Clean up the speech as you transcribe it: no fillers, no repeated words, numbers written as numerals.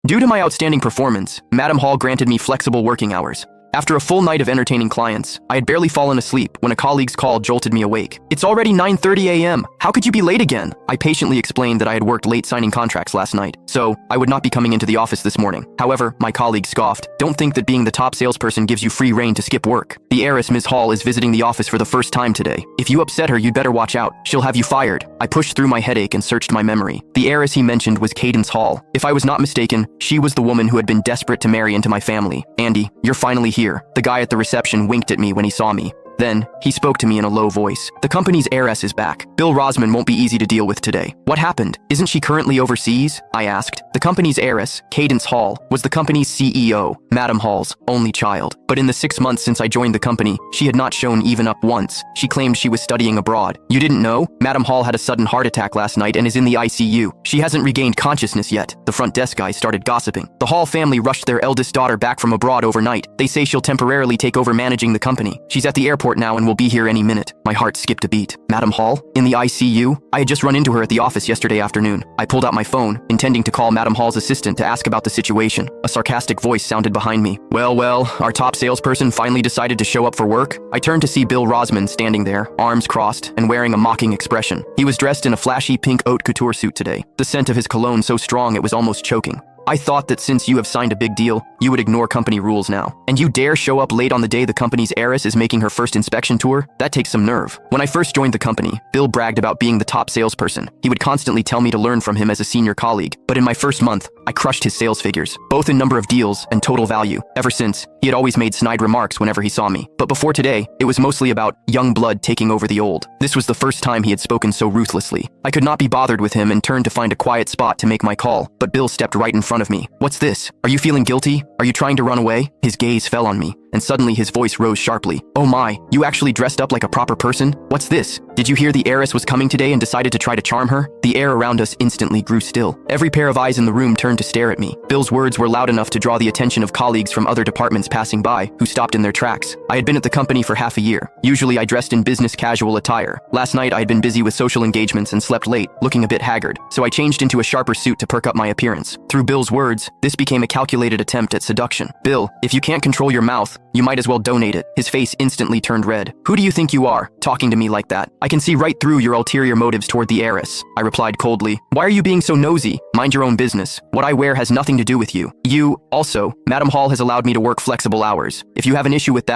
Due to my outstanding performance, Madam Hall granted me flexible working hours. After a full night of entertaining clients, I had barely fallen asleep when a colleague's call jolted me awake. "It's already 9:30 a.m. How could you be late again?" I patiently explained that I had worked late signing contracts last night, so I would not be coming into the office this morning. However, my colleague scoffed. "Don't think that being the top salesperson gives you free rein to skip work. The heiress, Ms. Hall, is visiting the office for the first time today. If you upset her, you'd better watch out. She'll have you fired." I pushed through my headache and searched my memory. The heiress he mentioned was Cadence Hall. If I was not mistaken, she was the woman who had been desperate to marry into my family. "Andy, you're finally here." The guy at the reception winked at me when he saw me. Then, he spoke to me in a low voice. "The company's heiress is back. Bill Rosman won't be easy to deal with today." "What happened? Isn't she currently overseas?" I asked. The company's heiress, Cadence Hall, was the company's CEO, Madam Hall's only child. But in the 6 months since I joined the company, she had not shown even up once. She claimed she was studying abroad. "You didn't know? Madam Hall had a sudden heart attack last night and is in the ICU. She hasn't regained consciousness yet." The front desk guy started gossiping. "The Hall family rushed their eldest daughter back from abroad overnight. They say she'll temporarily take over managing the company. She's at the airport now and will be here any minute." My heart skipped a beat. Madam Hall? In the ICU? I had just run into her at the office yesterday afternoon. I pulled out my phone, intending to call Madam Hall's assistant to ask about the situation. A sarcastic voice sounded behind me. Well, our top salesperson finally decided to show up for work?" I turned to see Bill Rosman standing there, arms crossed, and wearing a mocking expression. He was dressed in a flashy pink haute couture suit today, the scent of his cologne so strong it was almost choking. "I thought that since you have signed a big deal, you would ignore company rules now. And you dare show up late on the day the company's heiress is making her first inspection tour? That takes some nerve." When I first joined the company, Bill bragged about being the top salesperson. He would constantly tell me to learn from him as a senior colleague. But in my first month, I crushed his sales figures, both in number of deals and total value. Ever since, he had always made snide remarks whenever he saw me. But before today, it was mostly about young blood taking over the old. This was the first time he had spoken so ruthlessly. I could not be bothered with him and turned to find a quiet spot to make my call, but Bill stepped right in front of me. "What's this? Are you feeling guilty? Are you trying to run away?" His gaze fell on me, and suddenly his voice rose sharply. "Oh my, you actually dressed up like a proper person? What's this? Did you hear the heiress was coming today and decided to try to charm her?" The air around us instantly grew still. Every pair of eyes in the room turned to stare at me. Bill's words were loud enough to draw the attention of colleagues from other departments passing by, who stopped in their tracks. I had been at the company for half a year. Usually I dressed in business casual attire. Last night I had been busy with social engagements and slept late, looking a bit haggard, so I changed into a sharper suit to perk up my appearance. Through Bill's words, this became a calculated attempt at seduction. "Bill, if you can't control your mouth, you might as well donate it." His face instantly turned red. "Who do you think you are, talking to me like that? I can see right through your ulterior motives toward the heiress." I replied coldly. "Why are you being so nosy? Mind your own business. What I wear has nothing to do with you." Also, Madam Hall has allowed me to work flexible hours. If you have an issue with that,